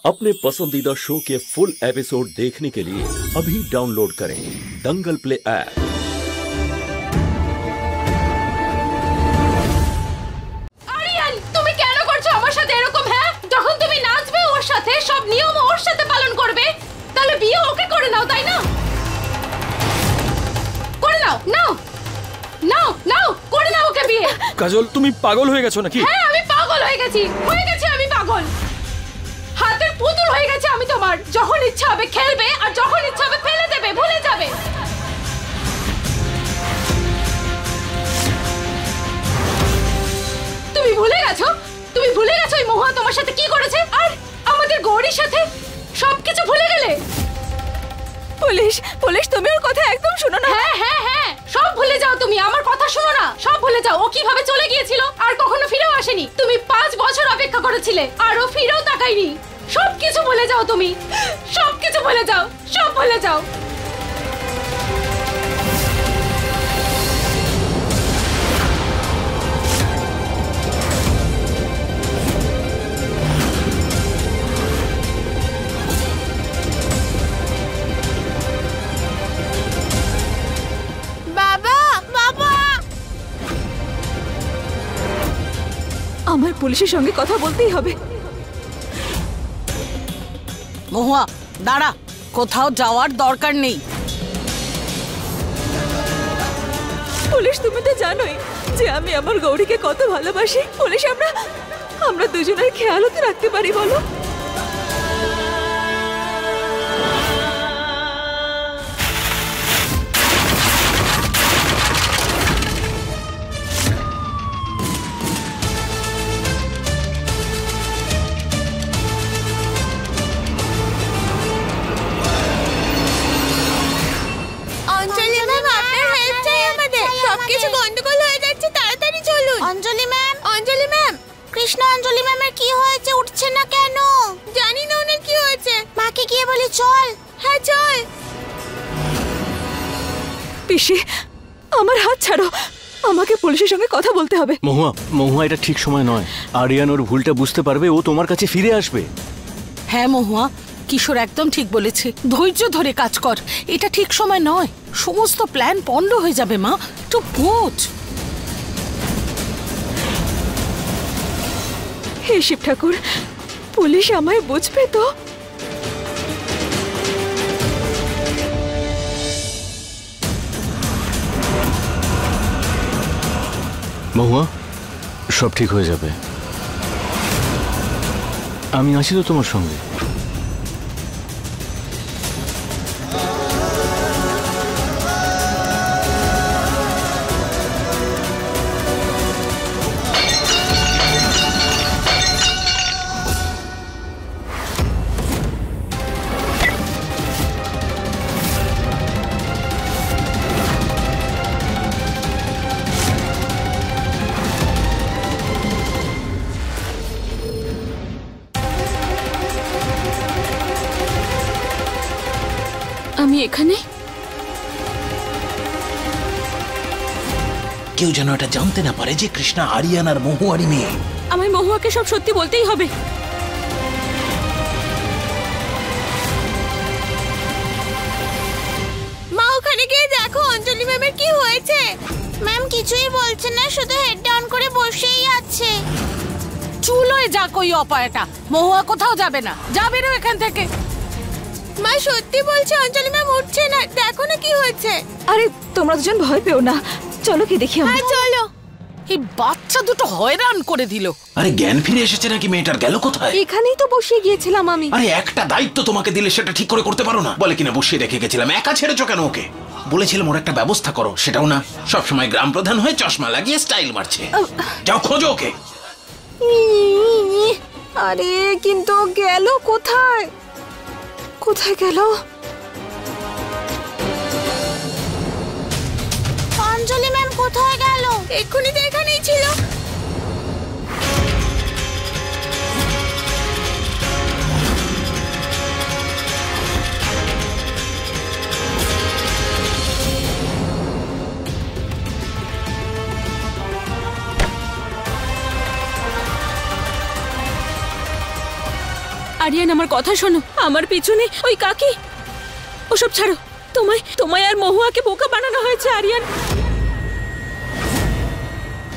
अपने पसंदीदा शो के फुल एपिसोड देखने के लिए अभी डाउनलोड करें दंगल प्ले ऐप। আরিয়ান, তুমি কেন করছো আমার সাথে এরকম? হ্যাঁ, যখন তুমি নাচবে ওর সাথে, সব নিয়ম ওর সাথে পালন করবে, তাহলে বিয়ে ওকে করে নাও, তাই না? করে নাও, নাও নাও নাও, করে নাও ওকে বিয়ে। কাজল, তুমি পাগল হয়ে গেছো নাকি? হ্যাঁ, আমি পাগল হয়ে গেছি, আমি পাগল। হাতের পুতুল হয়ে গেছে আমি তোমার। যখন ইচ্ছা হবে খেলবে আর যখন ইচ্ছা হবে ফেলে দেবে, ভুলে যাবে। তুমি ভুলে গেছো এই মহুয়া তোমার সাথে কি করেছে, আর আমাদের গৌরীর সাথে সবকিছু ভুলে গেলে। পুলিশ তুমি ওর কথা একদম শোনো না। হ্যাঁ, সব ভুলে যাও তুমি, আমার কথা শোনো না, সব ভুলে যাও। ও কিভাবে চলে গিয়েছিল আর কখনো ফিরেও আসেনি। তুমি 5 বছর অপেক্ষা করেছিলে আর ও ফিরেও তাকায়নি। সবকিছু ভুলে যাও তুমি, সবকিছু ভুলে যাও, সব ভুলে যাও। আমার পুলিশের সঙ্গে কথা বলতেই হবে। মহুয়া দাঁড়া, কোথাও যাওয়ার দরকার নেই। পুলিশ, তুমি তো জানোই যে আমি আমার গৌরীকে কত ভালোবাসি। পুলিশ, আমরা দুজনের খেয়ালও তো রাখতে পারি, বলো? কৃষ্ণ, অঞ্জলি ম্যামের কি হয়েছে? উঠছে না কেন? জানি না ওনার কি হয়েছে। মাকে গিয়ে বলি চল। হ্যাঁ চল। পিসি, আমার হাত ছাড়ো, আমাকে পুলিশের সঙ্গে কথা বলতে হবে। মহুয়া এটা ঠিক সময় নয়। আরিয়ান ওর ভুলটা বুঝতে পারবে, ও তোমার কাছে ফিরে আসবে। হ্যাঁ মহুয়া, কিশোর একদম ঠিক বলেছে। ধৈর্য ধরে কাজ কর, এটা ঠিক সময় নয়। সমস্ত প্ল্যান পণ্ড হয়ে যাবে মা, একটু বোঝ। হে শিব ঠাকুর, পুলিশ আমায় বুঝবে তো? মহুয়া, সব ঠিক হয়ে যাবে। আমি আছি তো তোমার সঙ্গে। আমি এখানে? কেউ যেন এটা জানতে না পারে যে কৃষ্ণা আরিয়ান আর মহুয়ারি মেয়ে। আমায় মহুয়াকে সব সত্যি বলতেই হবে। মা, ওখানে গিয়ে দেখো অঞ্জলি ম্যামের কি হয়েছে। ম্যাম কিছুই বলছে না, শুধু হেড ডাউন করে বসেই আছে। চুলোয় যা কই অপায়টা। মহুয়া কোথাও যাবে না, যাবে না এখান থেকে। মা সত্যি বলছে, অঞ্জলি ম্যাম উঠছে না, দেখো না কি হয়েছে। আরে তোমরা দুজন ভয় পেও না, চলো কি দেখি আমরা। চলো। এই বাচ্চা দুটো হয়রান করে দিল। আরে জ্ঞান ফিরে এসেছে নাকি মেয়েটার? গেল কোথায়? এখানেই তো বসিয়ে গিয়েছিলাম আমি। আরে একটা দায়িত্ব তোমাকে দিলে সেটা ঠিক করে করতে পারো না? বলে কিনা বসিয়ে রেখে গেছিলাম, একা ছেড়েছো কেন ওকে? বলেছিলাম ওর একটা ব্যবস্থা করো, সেটাও না। সবসময় গ্রাম প্রধান হয়ে চশমা লাগিয়ে স্টাইল মারছে। যাও খোঁজো ওকে। আরে কিন্তু গেল কোথায়? কোথায় গেল? অঞ্জলি ম্যাম কোথায় গেল? এক্ষুনি তো এখানেই ছিল। আরিয়ান আমার কথা শোনো, আমার পিছনে ওই কাকি, ওসব ছাড়ো। তোমায় আর মহুয়াকে বোকা বানানো হয়েছে আরিয়ান।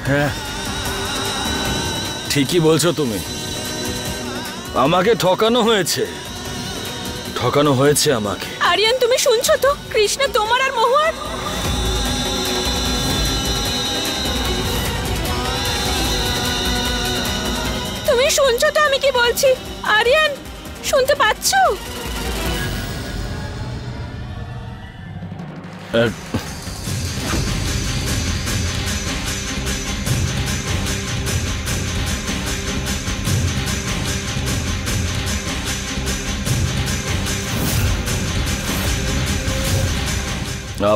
হ্যাঁ, ঠিকই বলছো তুমি। আমাকে ঠকানো হয়েছে আমাকে। আরিয়ান তুমি শুনছো তো? কৃষ্ণা তোমার আর মহুয়ার। তুমি শুনছো তো আমি কি বলছি? আরিয়ান শুনতে পাচ্ছো?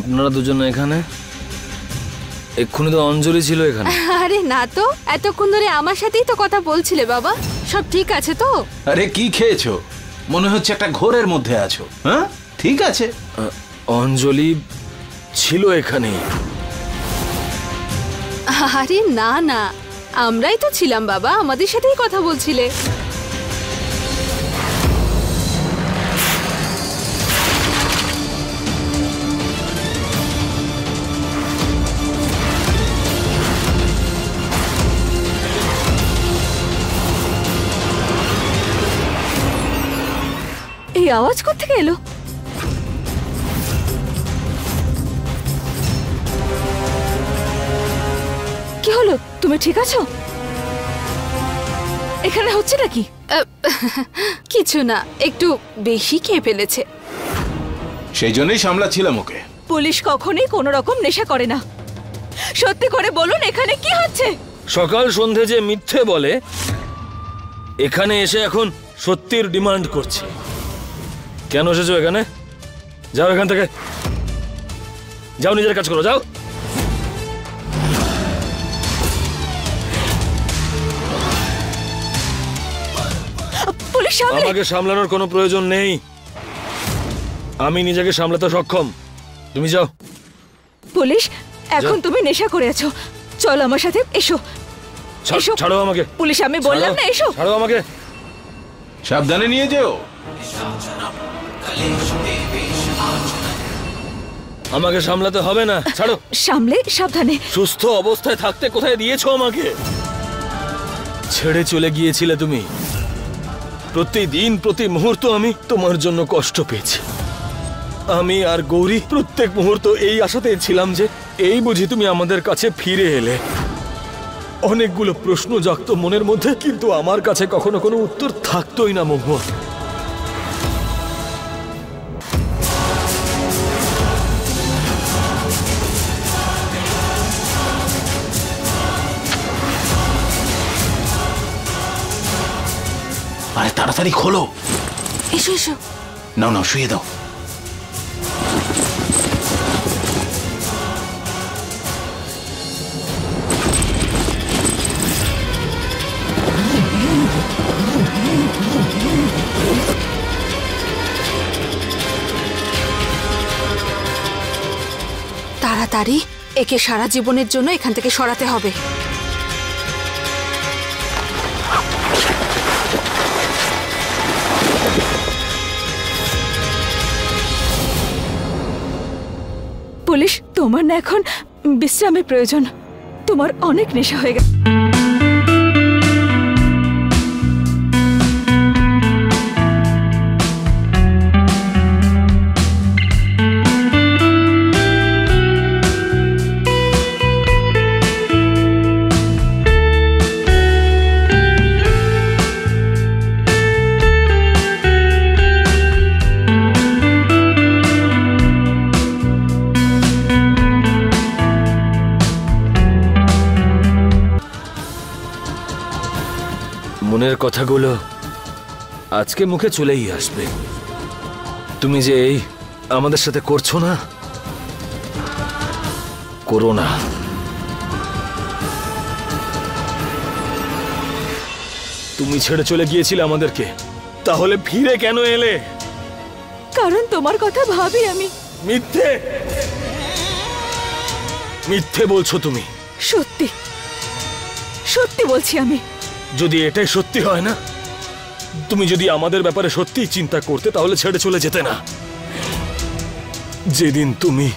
আপনারা দুজন এখানে? এক্ষুনি তো অঞ্জলি ছিল এখানে। আরে না তো, এতক্ষণ ধরে আমার সাথেই তো কথা বলছিলে বাবা। সব ঠিক আছে তো? আরে কি খেয়েছো? মনে হচ্ছে একটা ঘোরের মধ্যে আছো। হ্যাঁ ঠিক আছে। অঞ্জলি ছিল এখানে। আরে না না, আমরাই তো ছিলাম বাবা, আমাদের সাথেই কথা বলছিলে। এই আওয়াজ কোত্থেকে এলো? কি হলো? তুমি ঠিক আছো? এখানে হচ্ছে নাকি? কিছু না, একটু বেশি খেয়ে ফেলেছে। সেই জন্যই সামলাচ্ছিলাম ওকে। পুলিশ কখনোই কোনো রকম নেশা করে না। সত্যি করে বলুন এখানে কি হচ্ছে? সকাল সন্ধে যে মিথ্যে বলে, এখানে এসে এখন সত্যির ডিমান্ড করছে। কেন এসেছো এখানে? যাও এখান থেকে, যাও নিজের কাজ করো, যাও। পুলিশ আমাকে সামলানোর কোনো প্রয়োজন নেই, আমি নিজেকে সামলাতে সক্ষম। তুমি যাও। পুলিশ এখন তুমি নেশা করে আছো, চলো আমার সাথে, এসো। এসো। ছাড়ো আমাকে। পুলিশ আমি বললাম না এসো। ছাড়ো আমাকে। সাবধানে নিয়ে যেও। আমাকে সামলাতে হবে না, ছাড়ো। সামলে সাবধানে। সুস্থ অবস্থায় থাকতে কোথায় দিয়েছো আমাকে? ছেড়ে চলে গিয়েছিলে তুমি। প্রতিদিন প্রতি মুহূর্ত আমি তোমার জন্য কষ্ট পেয়েছি। আমি আর গৌরী প্রত্যেক মুহূর্ত এই আশাতে ছিলাম যে এই বুঝি তুমি আমাদের কাছে ফিরে এলে। অনেকগুলো প্রশ্ন জাগতো মনের মধ্যে, কিন্তু আমার কাছে কখনো কোনো উত্তর থাকতোই না মহুয়া। আরে তাড়াতাড়ি খোলো। এসো এসো। নাও নাও, শুয়ে দাও। তাড়াতাড়ি একে সারা জীবনের জন্য এখান থেকে সরাতে হবে। পুলিশ তোমার না এখন বিশ্রামের প্রয়োজন, তোমার অনেক নেশা হয়ে গেছে। মনের কথাগুলো আজকে মুখে চলেই আসবে। তুমি যে এই আমাদের সাথে করছো না, করো না। তুমি ছেড়ে চলে গিয়েছিলে আমাদেরকে, তাহলে ফিরে কেন এলে? কারণ তোমার কথা ভাবি আমি। মিথ্যে মিথ্যে বলছো তুমি। সত্যি সত্যি বলছি আমি। যদি এটাই সত্যি হয় না, তুমি যদি আমাদের ব্যাপারে সত্যিই চিন্তা করতে তাহলে ছেড়ে চলে যেতে না। যেদিন তুমি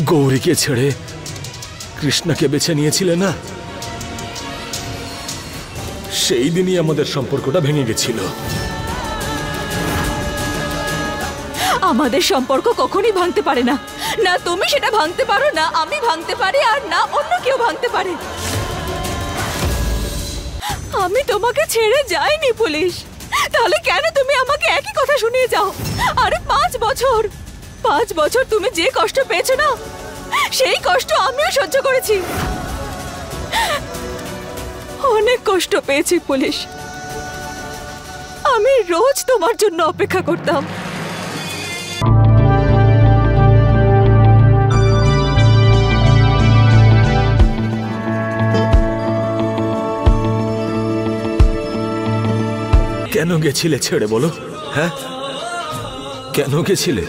গৌরীকে ছেড়ে কৃষ্ণাকে বেছে নিয়েছিলে না, সেই দিনই আমাদের সম্পর্কটা ভেঙে গেছিল। আমাদের সম্পর্ক কখনোই ভাঙতে পারে না। না তুমি সেটা ভাঙতে পারো, না আমি ভাঙতে পারি, আর না অন্য কেউ ভাঙতে পারে। আমি তোমাকে ছেড়ে যাইনি পুলিশ, তাহলে কেন তুমি আমাকে একই কথা শুনিয়ে যাও? আরে 5 বছর তুমি যে কষ্ট পেয়েছো না, সেই কষ্ট আমিও সহ্য করেছি। অনেক কষ্ট পেয়েছি পুলিশ। আমি রোজ তোমার জন্য অপেক্ষা করতাম। কেন গেছিলে ছেড়ে বলো? হ্যাঁ, কেন গেছিলে?